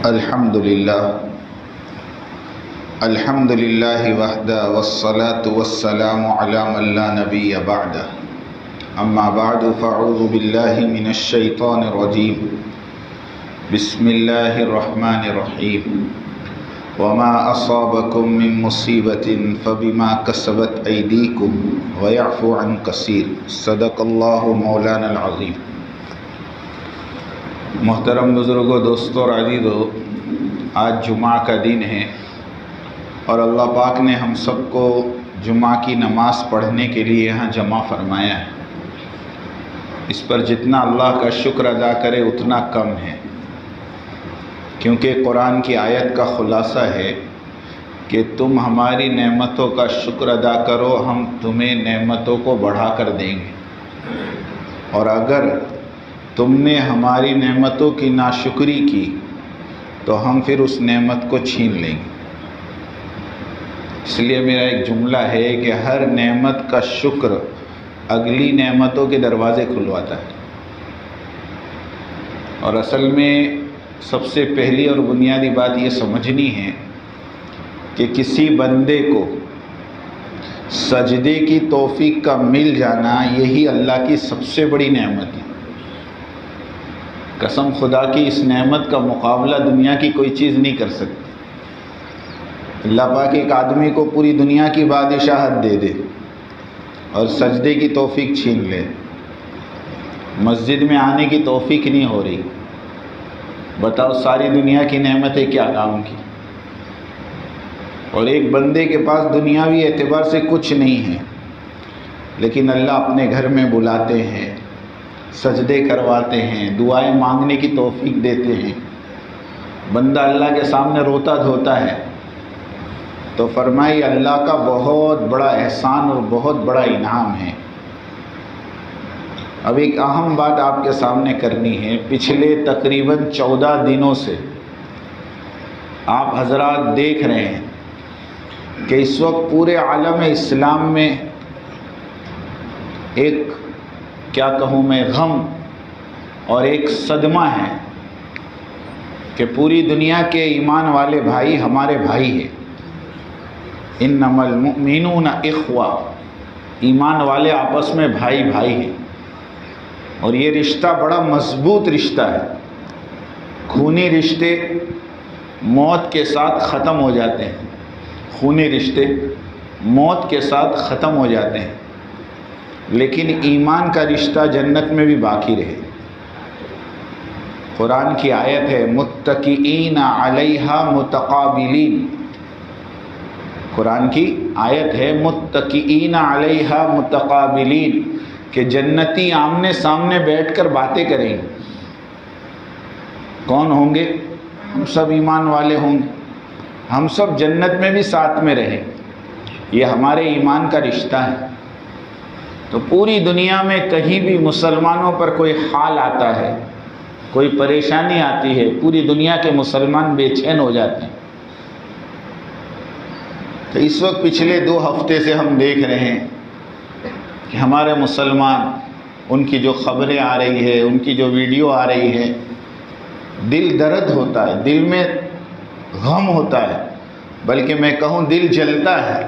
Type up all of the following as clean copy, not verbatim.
الحمدللہ وحدہ والصلاة والسلام علی من لا نبی بعدہ اما بعد فاعوذ باللہ من الشیطان الرجیم بسم اللہ الرحمن الرحیم وما اصابکم من مصیبت فبما کسبت ایدیکم ویعفو عن کثیر صدق اللہ مولانا العظیم۔ محترم بزرگوں، دوستوں اور عزیزوں، آج جمعہ کا دن ہے اور اللہ پاک نے ہم سب کو جمعہ کی نماز پڑھنے کے لیے یہاں جمع فرمایا ہے۔ اس پر جتنا اللہ کا شکر ادا کرے اتنا کم ہے، کیونکہ قرآن کی آیت کا خلاصہ ہے کہ تم ہماری نعمتوں کا شکر ادا کرو، ہم تمہیں نعمتوں کو بڑھا کر دیں گے، اور اگر تم نے ہماری نعمتوں کی ناشکری کی تو ہم پھر اس نعمت کو چھین لیں گے۔ اس لیے میرا ایک جملہ ہے کہ ہر نعمت کا شکر اگلی نعمتوں کے دروازے کھلواتا ہے، اور اصل میں سب سے پہلی اور بنیادی بات یہ سمجھنی ہے کہ کسی بندے کو سجدے کی توفیق کا مل جانا یہی اللہ کی سب سے بڑی نعمت ہے۔ قسم خدا کی، اس نعمت کا مقابلہ دنیا کی کوئی چیز نہیں کر سکتی۔ اللہ پاک ایک آدمی کو پوری دنیا کی بادشاہت دے دے اور سجدے کی توفیق چھین لے، مسجد میں آنے کی توفیق نہیں ہو رہی، بتاؤ ساری دنیا کی نعمتیں کیا کام کی؟ اور ایک بندے کے پاس دنیاوی اعتبار سے کچھ نہیں ہے، لیکن اللہ اپنے گھر میں بلاتے ہیں، سجدے کرواتے ہیں، دعائیں مانگنے کی توفیق دیتے ہیں، بندہ اللہ کے سامنے روتا دھوتا ہے، تو فرمائی اللہ کا بہت بڑا احسان اور بہت بڑا انعام ہے۔ اب ایک اہم بات آپ کے سامنے کرنی ہے۔ پچھلے تقریباً 14 دنوں سے آپ حضرات دیکھ رہے ہیں کہ اس وقت پورے عالم اسلام میں ایک، کیا کہوں میں، غم اور ایک صدمہ ہے کہ پوری دنیا کے ایمان والے بھائی ہمارے بھائی ہیں۔ انما المؤمنون اخوہ، ایمان والے آپس میں بھائی بھائی ہیں، اور یہ رشتہ بڑا مضبوط رشتہ ہے۔ خونی رشتے موت کے ساتھ ختم ہو جاتے ہیں، خونی رشتے موت کے ساتھ ختم ہو جاتے ہیں، لیکن ایمان کا رشتہ جنت میں بھی باقی رہے۔ قرآن کی آیت ہے متکئین علیہا متقابلین، قرآن کی آیت ہے متکئین علیہا متقابلین، کہ جنتی آمنے سامنے بیٹھ کر باتیں کریں گے۔ کون ہوں گے؟ ہم سب ایمان والے ہوں گے، ہم سب جنت میں بھی ساتھ میں رہیں، یہ ہمارے ایمان کا رشتہ ہے۔ تو پوری دنیا میں کہیں بھی مسلمانوں پر کوئی حال آتا ہے، کوئی پریشانی آتی ہے، پوری دنیا کے مسلمان بے چین ہو جاتے ہیں۔ تو اس وقت پچھلے 2 ہفتے سے ہم دیکھ رہے ہیں کہ ہمارے مسلمان، ان کی جو خبریں آ رہی ہے، ان کی جو ویڈیو آ رہی ہے، دل درد ہوتا ہے، دل میں غم ہوتا ہے، بلکہ میں کہوں دل جلتا ہے۔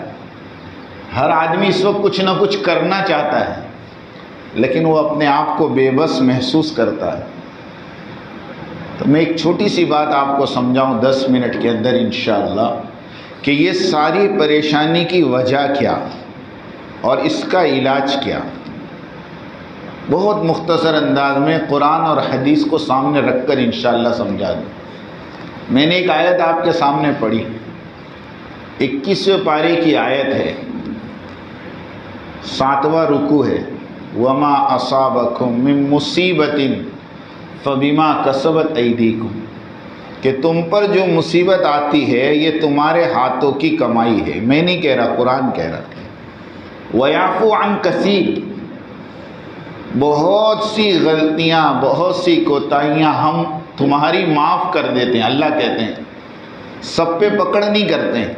ہر آدمی اس وقت کچھ نہ کچھ کرنا چاہتا ہے، لیکن وہ اپنے آپ کو بے بس محسوس کرتا ہے۔ تو میں ایک چھوٹی سی بات آپ کو سمجھاؤں 10 منٹ کے اندر انشاءاللہ، کہ یہ ساری پریشانی کی وجہ کیا اور اس کا علاج کیا۔ بہت مختصر انداز میں قرآن اور حدیث کو سامنے رکھ کر انشاءاللہ سمجھا دوں۔ میں نے ایک آیت آپ کے سامنے پڑھی، 21ویں پارے کی آیت ہے، 7واں رکوع ہے، وما اصابکم من مصیبت فبما کسبت ایدیکم، کہ تم پر جو مصیبت آتی ہے یہ تمہارے ہاتھوں کی کمائی ہے۔ میں نہیں کہہ رہا، قرآن کہہ رہا۔ ویعفو عن کثیر، بہت سی غلطیاں، بہت سی کوتاہیاں ہم تمہاری معاف کر دیتے ہیں۔ اللہ کہتے ہیں سب پہ پکڑ نہیں کرتے ہیں،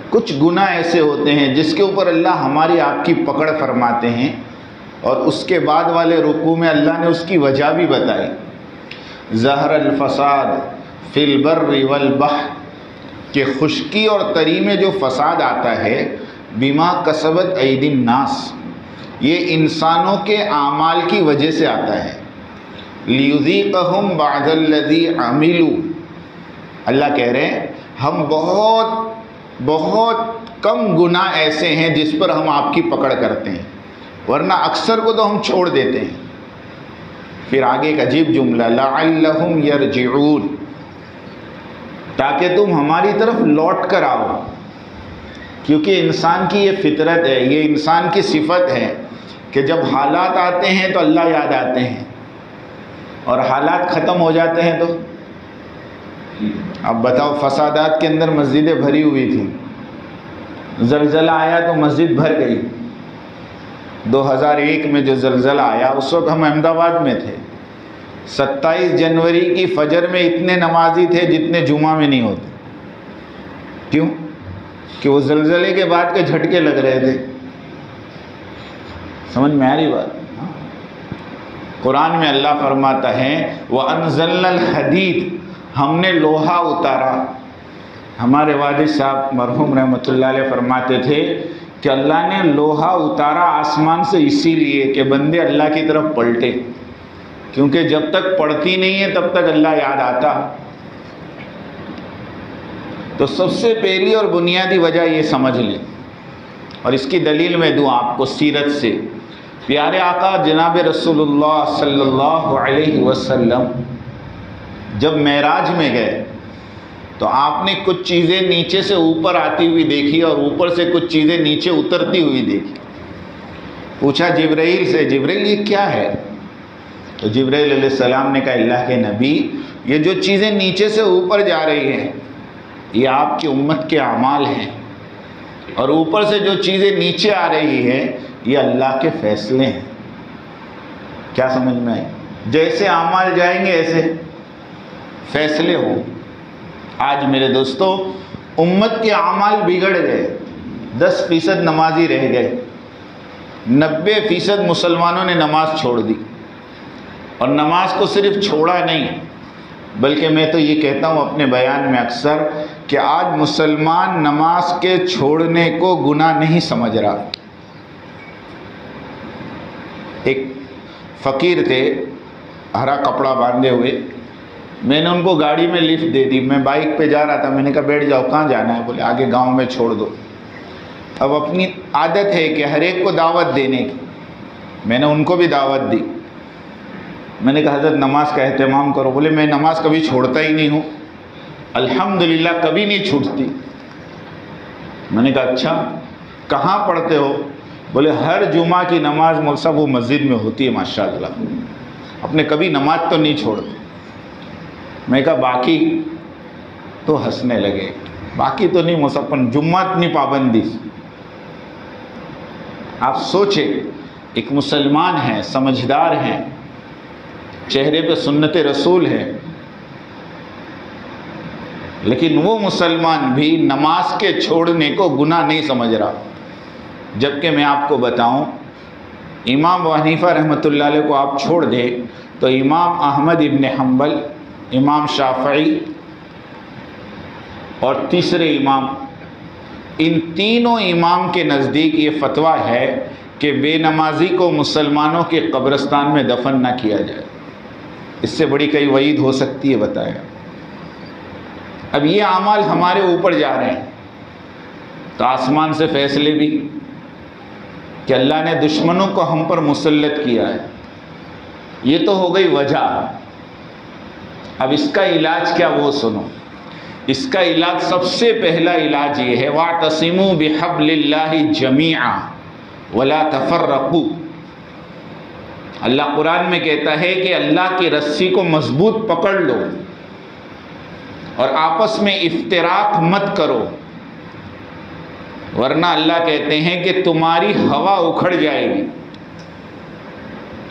کچھ گناہ ایسے ہوتے ہیں جس کے اوپر اللہ ہماری آپ کی پکڑ فرماتے ہیں، اور اس کے بعد والے رکوع میں اللہ نے اس کی وجہ بھی بتائی۔ ظہر الفساد فی البر والبحر، کہ خشکی اور تری میں جو فساد آتا ہے، بما کسبت ایدی الناس، یہ انسانوں کے اعمال کی وجہ سے آتا ہے، لیذیقہم بعض الذی عملوا، اللہ کہہ رہے ہیں ہم بہت کم گناہ ایسے ہیں جس پر ہم آپ کی پکڑ کرتے ہیں، ورنہ اکثر کو تو ہم چھوڑ دیتے ہیں۔ پھر آگے ایک عجیب جملہ، لعلہم یرجعون، تاکہ تم ہماری طرف لوٹ کر آؤ، کیونکہ انسان کی یہ فطرت ہے، یہ انسان کی صفت ہے کہ جب حالات آتے ہیں تو اللہ یاد آتے ہیں، اور حالات ختم ہو جاتے ہیں تو اب بتاؤ، فسادات کے اندر مسجدیں بھری ہوئی تھیں، زلزلہ آیا تو مسجد بھر گئی۔ 2001 میں جو زلزلہ آیا اس وقت ہم احمد آباد میں تھے، 27 جنوری کی فجر میں اتنے نمازی تھے جتنے جمعہ میں نہیں ہوتے۔ کیوں؟ کہ وہ زلزلے کے بعد کے جھٹکے لگ رہے تھے۔ سمجھ میں آ رہی بات؟ قرآن میں اللہ فرماتا ہے وَأَنزَلْنَا الْحَدِيدَ، ہم نے لوہا اتارا۔ ہمارے والد صاحب مرحوم رحمۃ اللہ علیہ فرماتے تھے کہ اللہ نے لوہا اتارا آسمان سے اسی لیے کہ بندے اللہ کی طرف پلٹے، کیونکہ جب تک پڑھتی نہیں ہے تب تک اللہ یاد آتا۔ تو سب سے پہلی اور بنیادی وجہ یہ سمجھ لیں، اور اس کی دلیل میں دوں آپ کو سیرت سے۔ پیارے آقا جناب رسول اللہ صلی اللہ علیہ وسلم جب معراج میں گئے تو آپ نے کچھ چیزیں نیچے سے اوپر آتی ہوئی دیکھی اور اوپر سے کچھ چیزیں نیچے اترتی ہوئی دیکھی۔ پوچھا جبرائیل سے، جبرائیل یہ کیا ہے؟ تو جبرائیل علیہ السلام نے کہا اللہ کے نبی، یہ جو چیزیں نیچے سے اوپر جا رہی ہیں یہ آپ کی امت کے اعمال ہیں، اور اوپر سے جو چیزیں نیچے آ رہی ہیں یہ اللہ کے فیصلے ہیں۔ کیا سمجھ میں آئی؟ جیسے اعمال جائیں گے ایسے فیصلے ہوں۔ آج میرے دوستو امت کے اعمال بگڑ گئے، 10% نمازی رہ گئے، 90% مسلمانوں نے نماز چھوڑ دی، اور نماز کو صرف چھوڑا نہیں بلکہ میں تو یہ کہتا ہوں اپنے بیان میں اکثر کہ آج مسلمان نماز کے چھوڑنے کو گناہ نہیں سمجھ رہا۔ ایک فقیر تھے ہرا کپڑا باندھے ہوئے، میں نے ان کو گاڑی میں لفٹ دے دی، میں بائک پہ جا رہا تھا، میں نے کہا بیٹھ جاؤ، کہاں جانا ہے؟ بولے آگے گاؤں میں چھوڑ دو۔ اب اپنی عادت ہے کہ ہر ایک کو دعوت دینے کی، میں نے ان کو بھی دعوت دی۔ میں نے کہا حضرت نماز کا اہتمام کرو۔ بولے میں نماز کبھی چھوڑتا ہی نہیں ہوں، الحمدللہ کبھی نہیں چھوٹتی۔ میں نے کہا اچھا کہاں پڑھتے ہو؟ بولے ہر جمعہ کی نماز مولوی صاحب وہ مسجد میں ہوتی ہے ماشاءاللہ، اپنے کبھی نماز تو نہیں چھوڑتے۔ میں کہا باقی تو ہنسنے لگے، باقی تو نہیں مولوی صاحب، جمعہ اتنی پابندی۔ آپ سوچیں ایک مسلمان ہیں، سمجھدار ہیں، چہرے پہ سنت رسول ہے، لیکن وہ مسلمان بھی نماز کے چھوڑنے کو گناہ نہیں سمجھ رہا۔ جبکہ میں آپ کو بتاؤں امام ابو حنیفہ رحمۃ اللہ علیہ کو آپ چھوڑ دیں تو امام احمد ابن حنبل، امام شافعی اور تیسرے امام، ان تینوں امام کے نزدیک یہ فتویٰ ہے کہ بے نمازی کو مسلمانوں کے قبرستان میں دفن نہ کیا جائے۔ اس سے بڑی کئی وعید ہو سکتی ہے بتایا۔ اب یہ اعمال ہمارے اوپر جا رہے ہیں تو آسمان سے فیصلے بھی کہ اللہ نے دشمنوں کو ہم پر مسلط کیا ہے، یہ تو ہو گئی وجہ۔ اب اس کا علاج کیا وہ سنو۔ اس کا علاج سب سے پہلا علاج یہ ہے وَاعْتَصِمُوا بِحَبْلِ اللَّهِ جَمِيعًا وَلَا تَفَرَّقُوا۔ اللہ قرآن میں کہتا ہے کہ اللہ کی رسی کو مضبوط پکڑ لو اور آپس میں افتراق مت کرو، ورنہ اللہ کہتے ہیں کہ تمہاری ہوا اکھڑ جائے گی۔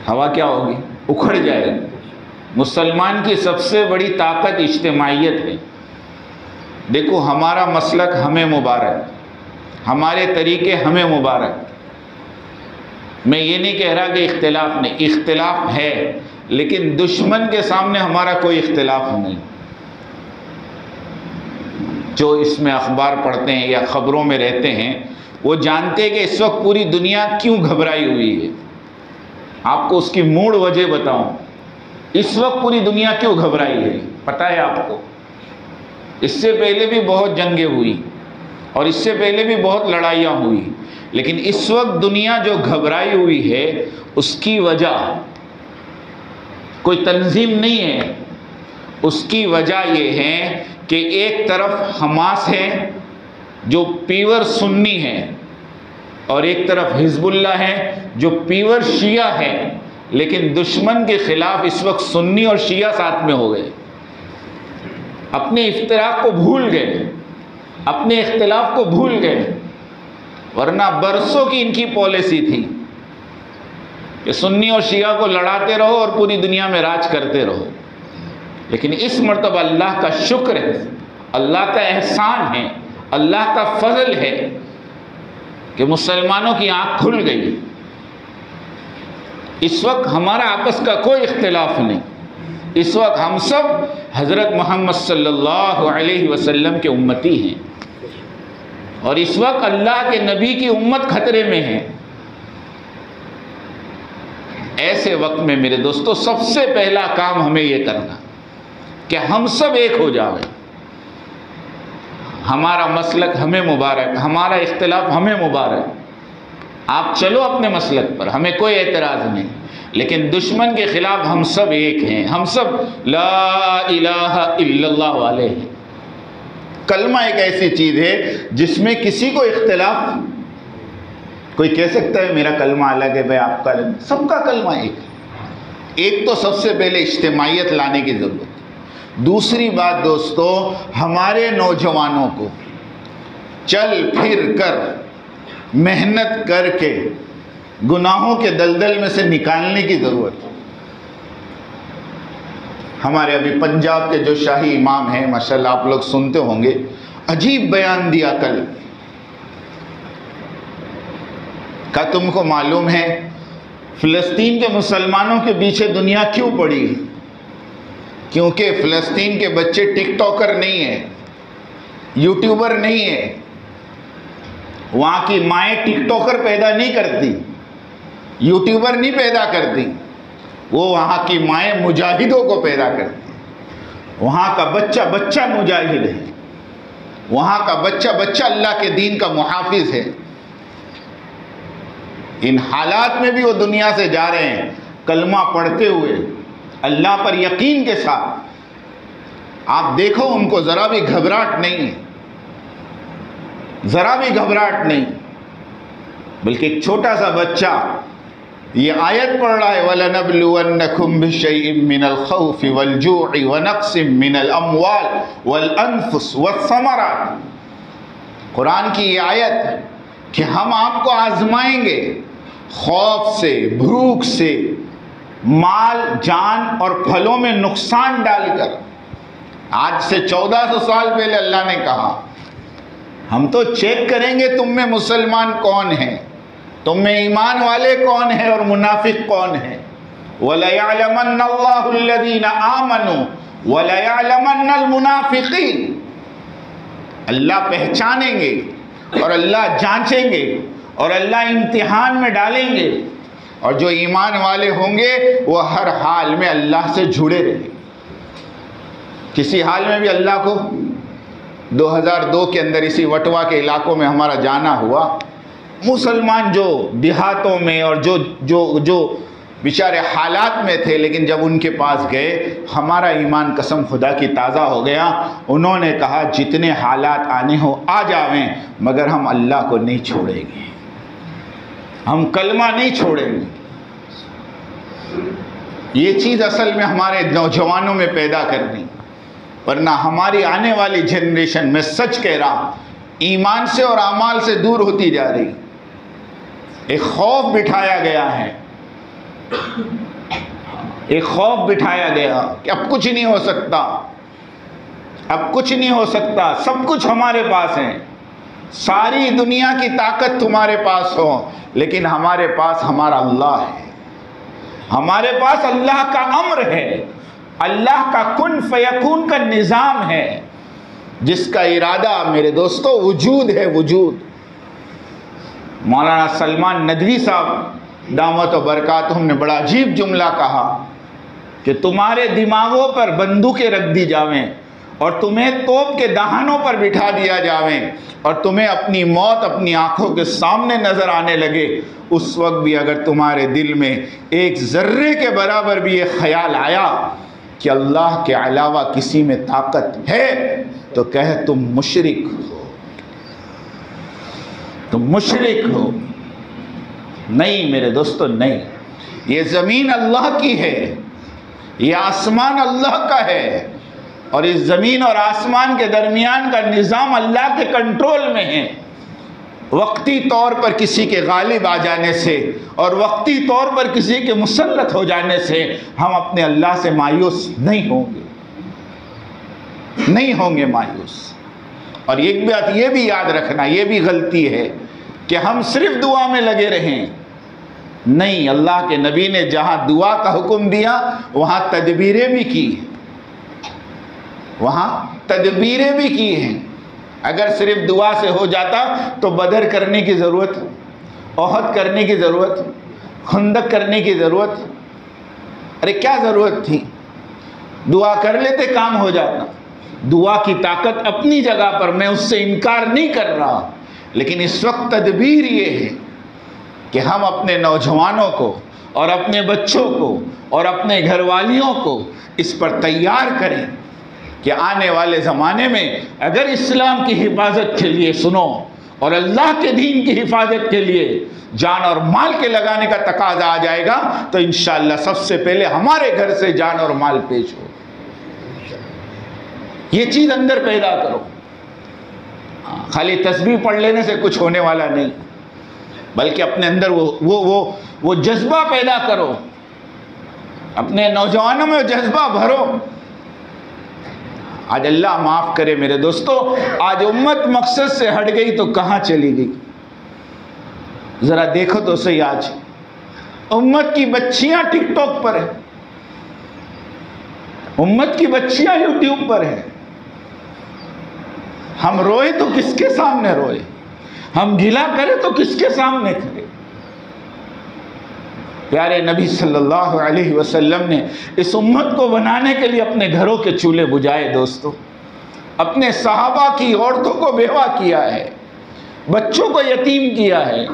ہوا کیا ہوگی؟ اکھڑ جائے گی۔ مسلمان کی سب سے بڑی طاقت اجتماعیت ہے۔ دیکھو ہمارا مسلک ہمیں مبارک، ہمارے طریقے ہمیں مبارک۔ میں یہ نہیں کہہ رہا کہ اختلاف نہیں، اختلاف ہے، لیکن دشمن کے سامنے ہمارا کوئی اختلاف نہیں۔ جو اس میں اخبار پڑھتے ہیں یا خبروں میں رہتے ہیں وہ جانتے ہیں کہ اس وقت پوری دنیا کیوں گھبرائی ہوئی ہے۔ آپ کو اس کی موڑ وجہ بتاؤں، اس وقت پوری دنیا کیوں گھبرائی ہے پتہ ہے آپ کو؟ اس سے پہلے بھی بہت جنگیں ہوئی اور اس سے پہلے بھی بہت لڑائیاں ہوئی، لیکن اس وقت دنیا جو گھبرائی ہوئی ہے اس کی وجہ کوئی تنظیم نہیں ہے، اس کی وجہ یہ ہے کہ ایک طرف حماس ہے جو پیور سنی ہے اور ایک طرف حزب اللہ ہے جو پیور شیعہ ہے، لیکن دشمن کے خلاف اس وقت سنی اور شیعہ ساتھ میں ہو گئے، اپنے افتراق کو بھول گئے، اپنے اختلاف کو بھول گئے، ورنہ برسوں کی ان کی پالیسی تھی کہ سنی اور شیعہ کو لڑاتے رہو اور پوری دنیا میں راج کرتے رہو، لیکن اس مرتبہ اللہ کا شکر ہے، اللہ کا احسان ہے، اللہ کا فضل ہے کہ مسلمانوں کی آنکھ کھل گئی۔ اس وقت ہمارا آپس کا کوئی اختلاف نہیں، اس وقت ہم سب حضرت محمد صلی اللہ علیہ وسلم کے امتی ہیں، اور اس وقت اللہ کے نبی کی امت خطرے میں ہے۔ ایسے وقت میں میرے دوستو سب سے پہلا کام ہمیں یہ کرنا کہ ہم سب ایک ہو جائیں، ہمارا مسلک ہمیں مبارک، ہمارا اختلاف ہمیں مبارک، آپ چلو اپنے مسلک پر، ہمیں کوئی اعتراض نہیں، لیکن دشمن کے خلاف ہم سب ایک ہیں، ہم سب لا الہ الا اللہ والے ہیں۔ کلمہ ایک ایسی چیز ہے جس میں کسی کو اختلاف، کوئی کہہ سکتا ہے میرا کلمہ الگ ہے، بھائی آپ کا الگ، سب کا کلمہ ایک ہے۔ ایک تو سب سے پہلے اجتماعیت لانے کی ضرورت ہے۔ دوسری بات دوستو، ہمارے نوجوانوں کو چل پھر کر محنت کر کے گناہوں کے دلدل میں سے نکالنے کی ضرورت ہے۔ ہمارے ابھی پنجاب کے جو شاہی امام ہیں ماشاءاللہ آپ لوگ سنتے ہوں گے، عجیب بیان دیا کل کہ تم کو معلوم ہے فلسطین کے مسلمانوں کے پیچھے دنیا کیوں پڑی؟ کیونکہ فلسطین کے بچے ٹک ٹاکر نہیں ہیں، یوٹیوبر نہیں ہیں، وہاں کی مائیں ٹک ٹاکر پیدا نہیں کرتی، یوٹیوبر نہیں پیدا کرتی، وہ وہاں کی مائیں مجاہدوں کو پیدا کرتی، وہاں کا بچہ بچہ مجاہد ہے، وہاں کا بچہ بچہ اللہ کے دین کا محافظ ہے۔ ان حالات میں بھی وہ دنیا سے جا رہے ہیں کلمہ پڑھتے ہوئے، اللہ پر یقین کے ساتھ۔ آپ دیکھو ان کو ذرا بھی گھبراہٹ نہیں ہے، ذرا بھی گھبراہٹ نہیں، بلکہ ایک چھوٹا سا بچہ یہ آیت پڑھ رہا ہے وَلَنَبْلُوَنَّكُمْ بِشَيْءٍ مِّنَ الْخَوْفِ وَالْجُوعِ وَنَقْصٍ مِّنَ الْأَمْوَالِ وَالْأَنفُسِ وَالثَّمَرَاتِ۔ قرآن کی یہ آیت ہے کہ ہم آپ کو آزمائیں گے خوف سے، بھوک سے، مال، جان اور پھلوں میں نقصان ڈال کر۔ آج سے 1400 سال پہلے اللہ نے کہا ہم تو چیک کریں گے تم میں مسلمان کون ہیں، تم میں ایمان والے کون ہیں اور منافق کون ہیں۔ وَلَيَعْلَمَنَّ اللَّهُ الَّذِينَ آمَنُوا وَلَيَعْلَمَنَّ الْمُنَافِقِينَ۔ اللہ پہچانیں گے اور اللہ جانچیں گے اور اللہ امتحان میں ڈالیں گے، اور جو ایمان والے ہوں گے وہ ہر حال میں اللہ سے جڑے رہیں گے۔ کسی حال میں بھی اللہ کو 2002 کے اندر اسی وٹوا کے علاقوں میں ہمارا جانا ہوا، مسلمان جو دیہاتوں میں اور جو بیچارے حالات میں تھے، لیکن جب ان کے پاس گئے ہمارا ایمان قسم خدا کی تازہ ہو گیا۔ انہوں نے کہا جتنے حالات آنے ہو آ جاویں، مگر ہم اللہ کو نہیں چھوڑیں گے، ہم کلمہ نہیں چھوڑیں گے۔ یہ چیز اصل میں ہمارے نوجوانوں میں پیدا کرنی، ورنہ ہماری آنے والی جنریشن میں سچ کہہ رہا ایمان سے اور اعمال سے دور ہوتی جا رہی۔ ایک خوف بٹھایا گیا ہے، ایک خوف بٹھایا گیا کہ اب کچھ نہیں ہو سکتا، اب کچھ نہیں ہو سکتا، سب کچھ ہمارے پاس ہے، ساری دنیا کی طاقت تمہارے پاس ہو، لیکن ہمارے پاس ہمارا اللہ ہے، ہمارے پاس اللہ کا امر ہے، اللہ کا کن فیکون کا نظام ہے۔ جس کا ارادہ میرے دوستو وجود ہے، وجود۔ مولانا سلمان ندوی صاحب دامت و برکاتہم نے بڑا عجیب جملہ کہا کہ تمہارے دماغوں پر بندوقیں رکھ دی جاویں اور تمہیں توپ کے دہانوں پر بٹھا دیا جاویں اور تمہیں اپنی موت اپنی آنکھوں کے سامنے نظر آنے لگے، اس وقت بھی اگر تمہارے دل میں ایک ذرے کے برابر بھی یہ خیال آیا کہ اللہ کے علاوہ کسی میں طاقت ہے، تو کہے تم مشرک ہو، تم مشرک ہو۔ نہیں میرے دوستو، نہیں، یہ زمین اللہ کی ہے، یہ آسمان اللہ کا ہے، اور اس زمین اور آسمان کے درمیان کا نظام اللہ کے کنٹرول میں ہے۔ وقتی طور پر کسی کے غالب آ جانے سے اور وقتی طور پر کسی کے مسلط ہو جانے سے ہم اپنے اللہ سے مایوس نہیں ہوں گے، نہیں ہوں گے مایوس۔ اور ایک بات یہ بھی یاد رکھنا، یہ بھی غلطی ہے کہ ہم صرف دعا میں لگے رہیں۔ نہیں، اللہ کے نبی نے جہاں دعا کا حکم دیا وہاں تدبیریں بھی کی، وہاں تدبیریں بھی کی ہیں۔ اگر صرف دعا سے ہو جاتا تو بدر کرنے کی ضرورت، احد کرنے کی ضرورت، خندق کرنے کی ضرورت، ارے کیا ضرورت تھی؟ دعا کر لیتے کام ہو جاتا۔ دعا کی طاقت اپنی جگہ پر، میں اس سے انکار نہیں کر رہا، لیکن اس وقت تدبیر یہ ہے کہ ہم اپنے نوجوانوں کو اور اپنے بچوں کو اور اپنے گھر والیوں کو اس پر تیار کریں کہ آنے والے زمانے میں اگر اسلام کی حفاظت کے لیے سنو اور اللہ کے دین کی حفاظت کے لیے جان اور مال کے لگانے کا تقاضا آ جائے گا تو انشاءاللہ سب سے پہلے ہمارے گھر سے جان اور مال پیش ہو۔ یہ چیز اندر پیدا کرو، خالی تسبیح پڑھ لینے سے کچھ ہونے والا نہیں، بلکہ اپنے اندر وہ جذبہ پیدا کرو، اپنے نوجوانوں میں جذبہ بھرو۔ آج اللہ معاف کرے میرے دوستو، آج امت مقصد سے ہٹ گئی تو کہاں چلی گئی؟ ذرا دیکھو تو صحیح، آج امت کی بچیاں ٹک ٹاک پر ہیں، امت کی بچیاں یوٹیوب پر ہیں۔ ہم روئے تو کس کے سامنے روئے؟ ہم گلا کرے تو کس کے سامنے کرے؟ پیارے نبی صلی اللہ علیہ وسلم نے اس امت کو بنانے کے لیے اپنے گھروں کے چولہے بجھائے دوستو، اپنے صحابہ کی عورتوں کو بیوہ کیا ہے، بچوں کو یتیم کیا ہے۔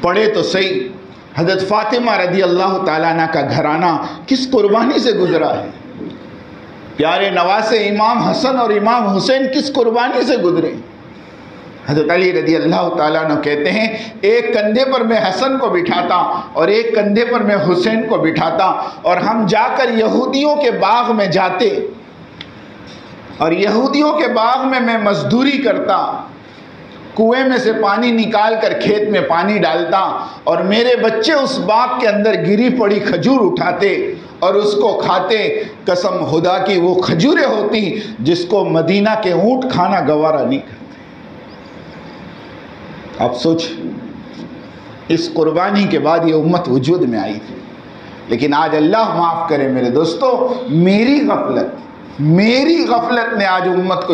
پڑھے تو صحیح، حضرت فاطمہ رضی اللہ تعالیٰ عنہ کا گھرانہ کس قربانی سے گزرا ہے، پیارے نواسے امام حسن اور امام حسین کس قربانی سے گزرے۔ حضرت علی رضی اللہ تعالیٰ عنہ کہتے ہیں ایک کندھے پر میں حسن کو بٹھاتا اور ایک کندھے پر میں حسین کو بٹھاتا، اور ہم جا کر یہودیوں کے باغ میں جاتے اور یہودیوں کے باغ میں میں مزدوری کرتا، کنویں میں سے پانی نکال کر کھیت میں پانی ڈالتا، اور میرے بچے اس باغ کے اندر گری پڑی کھجور اٹھاتے اور اس کو کھاتے۔ قسم خدا کی وہ کھجوریں ہوتی جس کو مدینہ کے اونٹ کھانا گوارا نہیں کرتے۔ اب سوچ، اس قربانی کے بعد یہ امت وجود میں آئی تھی، لیکن آج اللہ معاف کرے میرے دوستو، میری غفلت نے آج امت کو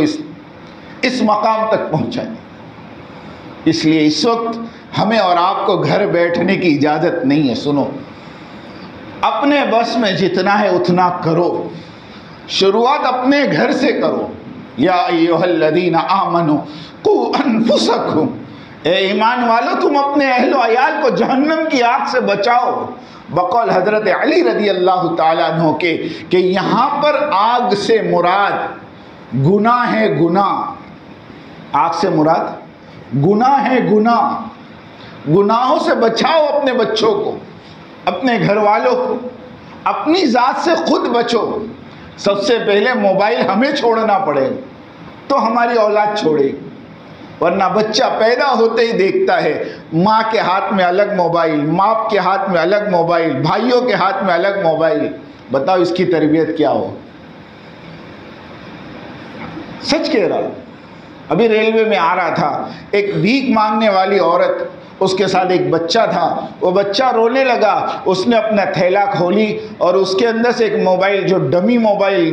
اس مقام تک پہنچا دی۔ اس لیے اس وقت ہمیں اور آپ کو گھر بیٹھنے کی اجازت نہیں ہے۔ سنو، اپنے بس میں جتنا ہے اتنا کرو، شروعات اپنے گھر سے کرو۔ یا ایھا الذین آمنوا قوا انفسکم، اے ایمان والو تم اپنے اہل و عیال کو جہنم کی آگ سے بچاؤ۔ بقول حضرت علی رضی اللہ تعالیٰ عنہ کے کہ یہاں پر آگ سے مراد گناہ ہے، گناہ، آگ سے مراد گناہ ہے، گناہوں سے بچاؤ اپنے بچوں کو، اپنے گھر والوں کو، اپنی ذات سے خود بچو۔ سب سے پہلے موبائل ہمیں چھوڑنا پڑے تو ہماری اولاد چھوڑے، ورنہ بچہ پیدا ہوتے ہی دیکھتا ہے ماں کے ہاتھ میں الگ موبائل، باپ کے ہاتھ میں الگ موبائل، بھائیوں کے ہاتھ میں الگ موبائل۔ بتاؤ اس کی تربیت کیا ہو؟ سچ کہہ رہا ہوں، ابھی ریلوے میں آ رہا تھا، ایک بھیک مانگنے والی عورت، اس کے ساتھ ایک بچہ تھا، وہ بچہ رونے لگا، اس نے اپنا تھیلا کھولی اور اس کے اندر سے ایک موبائل، جو ڈمی موبائل